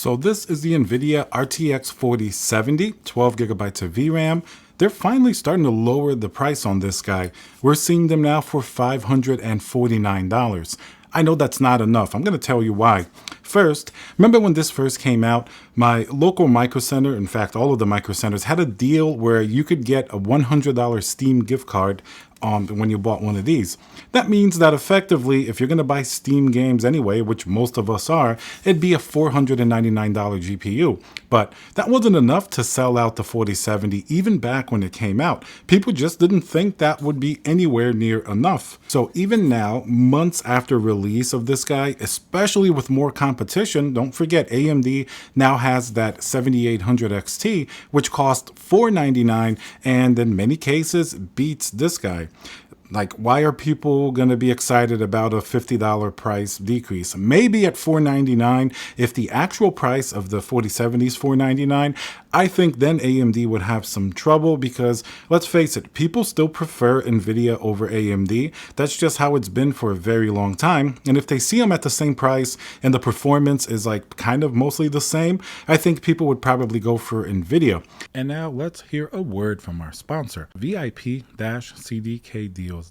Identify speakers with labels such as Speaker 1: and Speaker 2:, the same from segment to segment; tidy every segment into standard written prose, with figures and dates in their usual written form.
Speaker 1: So this is the NVIDIA RTX 4070, 12 gigabytes of VRAM. They're finally starting to lower the price on this guy. We're seeing them now for $549. I know that's not enough. I'm going to tell you why. First, remember when this first came out, my local Micro Center, in fact, all of the Micro Centers, had a deal where you could get a $100 Steam gift card when you bought one of these. That means that effectively, if you're going to buy Steam games anyway, which most of us are, it'd be a $499 GPU. But that wasn't enough to sell out the 4070 even back when it came out. People just didn't think that would be anywhere near enough. So even now, months after release of this guy, especially with more competition, don't forget AMD now has that 7800 XT, which costs $499 and in many cases beats this guy. Like, why are people going to be excited about a $50 price decrease? Maybe at $499, if the actual price of the 4070 is $499, I think then AMD would have some trouble because, let's face it, people still prefer NVIDIA over AMD. That's just how it's been for a very long time. And if they see them at the same price and the performance is like kind of mostly the same, I think people would probably go for NVIDIA. And now let's hear a word from our sponsor, VIP-CDKdeals.com,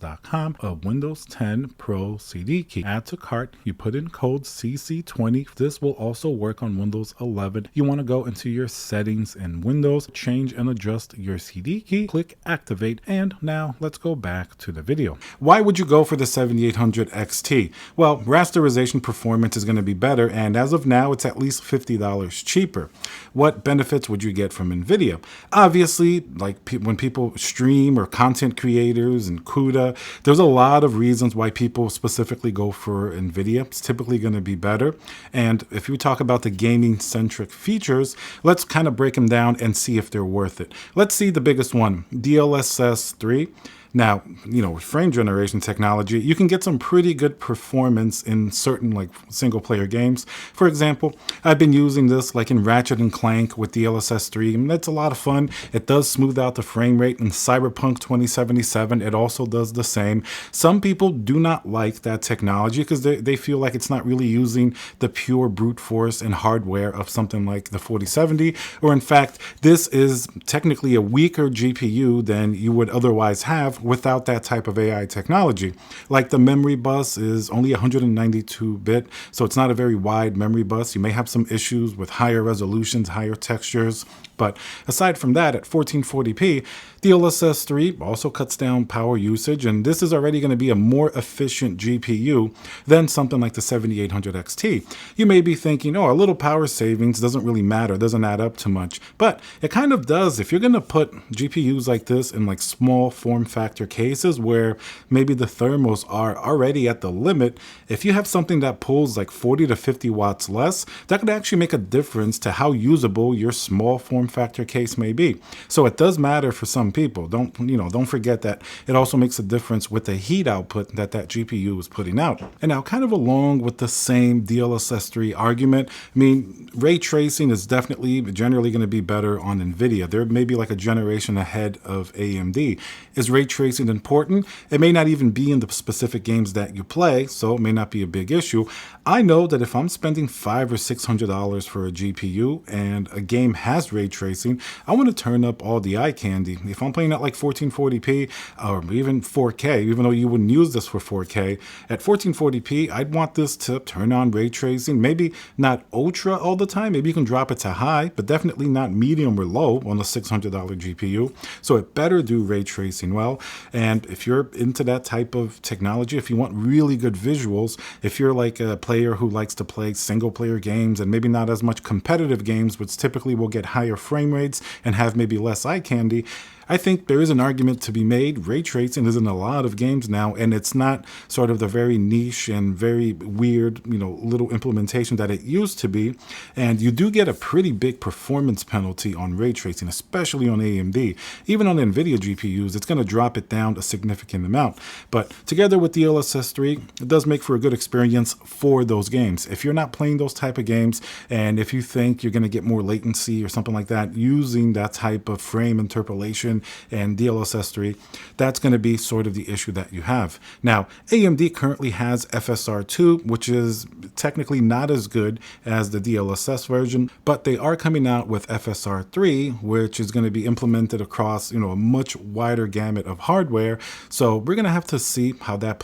Speaker 1: a Windows 10 Pro CD key. Add to cart, you put in code CC20. This will also work on Windows 11. You want to go into your settings in Windows, change and adjust your CD key, click activate, and now let's go back to the video. Why would you go for the 7800 XT? Well, rasterization performance is going to be better, and as of now, it's at least $50 cheaper. What benefits would you get from NVIDIA? Obviously, like when people stream or content creators and CUDA, there's a lot of reasons why people specifically go for NVIDIA. It's typically going to be better. And if you talk about the gaming-centric features, let's kind of break them down and see if they're worth it. Let's see the biggest one, DLSS 3. Now, with frame generation technology, you can get some pretty good performance in certain like single player games. For example, I've been using this like in Ratchet and Clank with DLSS 3, and that's a lot of fun. It does smooth out the frame rate. In Cyberpunk 2077, it also does the same. Some people do not like that technology because they feel like it's not really using the pure brute force and hardware of something like the 4070, or in fact, this is technically a weaker GPU than you would otherwise have without that type of AI technology. Like the memory bus is only 192-bit, so it's not a very wide memory bus. You may have some issues with higher resolutions, higher textures, but aside from that, at 1440p, DLSS 3 also cuts down power usage, and this is already going to be a more efficient GPU than something like the 7800 XT. You may be thinking, oh, a little power savings doesn't really matter, doesn't add up to much, but it kind of does. If you're going to put GPUs like this in like small form factor cases where maybe the thermals are already at the limit, if you have something that pulls like 40 to 50 watts less, that could actually make a difference to how usable your small form factor case may be. So it does matter for some people. Don't forget that it also makes a difference with the heat output that GPU is putting out. And now, kind of along with the same DLSS 3 argument, I mean, ray tracing is definitely generally going to be better on NVIDIA. There may be like a generation ahead of AMD. Is ray tracing important? It may not even be in the specific games that you play, so it may not be a big issue. I know that if I'm spending $500 or $600 for a GPU and a game has ray tracing, I want to turn up all the eye candy. If I'm playing at like 1440p or even 4K, even though you wouldn't use this for 4K, at 1440p, I'd want this to turn on ray tracing. Maybe not ultra all the time. Maybe you can drop it to high, but definitely not medium or low on a $600 GPU. So it better do ray tracing well. And if you're into that type of technology, if you want really good visuals, if you're like a player who likes to play single player games and maybe not as much competitive games, which typically will get higher frame rates and have maybe less eye candy, I think there is an argument to be made. Ray tracing is in a lot of games now, and it's not sort of the very niche and very weird, little implementation that it used to be. And you do get a pretty big performance penalty on ray tracing, especially on AMD. Even on NVIDIA GPUs, it's going to drop it down a significant amount. But together with DLSS 3, it does make for a good experience for those games. If you're not playing those type of games, and if you think you're going to get more latency or something like that using that type of frame interpolation 7 and DLSS 3, that's going to be sort of the issue that you have. Now, AMD currently has FSR 2, which is technically not as good as the DLSS version, but they are coming out with FSR 3, which is going to be implemented across, a much wider gamut of hardware. So we're going to have to see how that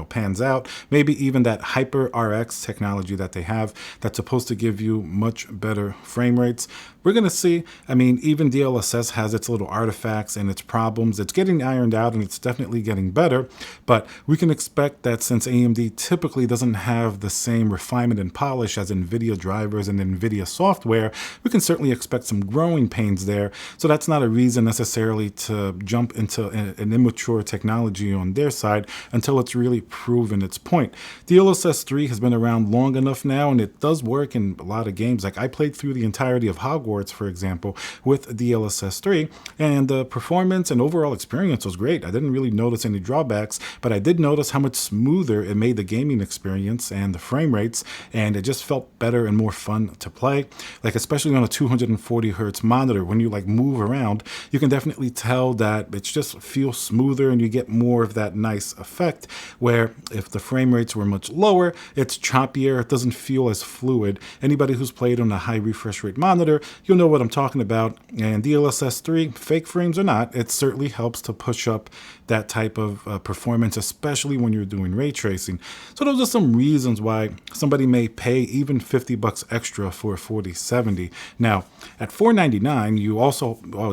Speaker 1: pans out. Maybe even that HyperRX technology that they have that's supposed to give you much better frame rates. We're going to see. I mean, even DLSS has its little artifacts and its problems. It's getting ironed out and it's definitely getting better, but we can expect that since AMD typically doesn't have the same refinement and polish as NVIDIA drivers and NVIDIA software, we can certainly expect some growing pains there. So that's not a reason necessarily to jump into an immature technology on their side until it's really proven its point. DLSS 3 has been around long enough now, and it does work in a lot of games. Like I played through the entirety of Hogwarts, for example, with DLSS 3, and the performance and overall experience was great. I didn't really notice any drawbacks, but I did notice how much smoother it made the gaming experience and the frame rates, and it just felt better and more fun to play. Like especially on a 240 hertz monitor, when you like move around, you can definitely tell that it just feels smoother and you get more of that nice effect, where if the frame rates were much lower, it's choppier, it doesn't feel as fluid. Anybody who's played on a high refresh rate monitor, you'll know what I'm talking about. And DLSS 3, fake frames or not, it certainly helps to push up that type of performance, especially when you're doing ray tracing. So those are some reasons why somebody may pay even $50 extra for a 4070. Now, at $499,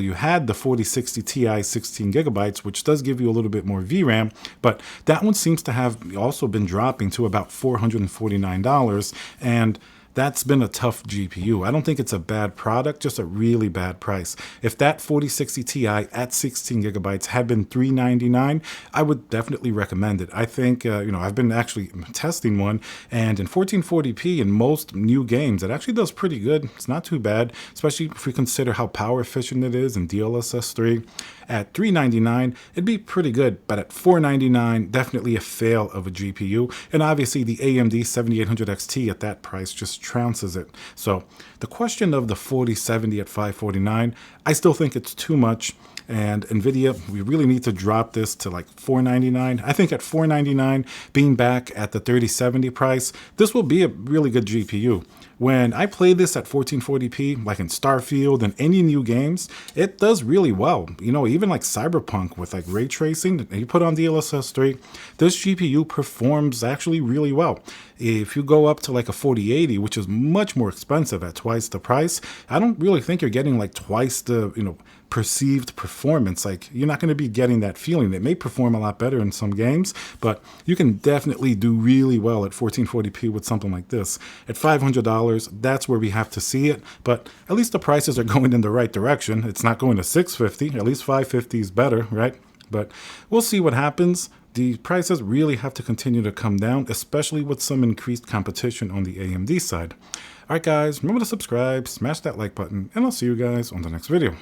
Speaker 1: you had the 4060 Ti 16 gigabytes, which does give you a little bit more VRAM, but that one seems to have also been dropping to about $449, and that's been a tough GPU. I don't think it's a bad product, just a really bad price. If that 4060 Ti at 16 gigabytes had been $399, I would definitely recommend it. I think, I've been actually testing one, and in 1440p in most new games, it actually does pretty good. It's not too bad, especially if we consider how power efficient it is in DLSS 3. At $399, it'd be pretty good, but at $499, definitely a fail of a GPU. And obviously the AMD 7800 XT at that price just trounces it. So the question of the 4070 at $549, I still think it's too much. And NVIDIA, we really need to drop this to like $499. I think at $499, being back at the 3070 price, this will be a really good GPU. When I play this at 1440p, like in Starfield and any new games, it does really well. Even like Cyberpunk with like ray tracing, and you put on DLSS 3, this GPU performs actually really well. If you go up to like a 4080, which is much more expensive at twice the price, I don't really think you're getting like twice the, perceived performance. Like you're not going to be getting that feeling. It may perform a lot better in some games, but you can definitely do really well at 1440p with something like this. At $500, that's where we have to see it, but at least the prices are going in the right direction. It's not going to $650, at least $550 is better, right? But we'll see what happens. The prices really have to continue to come down, especially with some increased competition on the AMD side. All right, guys, remember to subscribe, smash that like button, and I'll see you guys on the next video.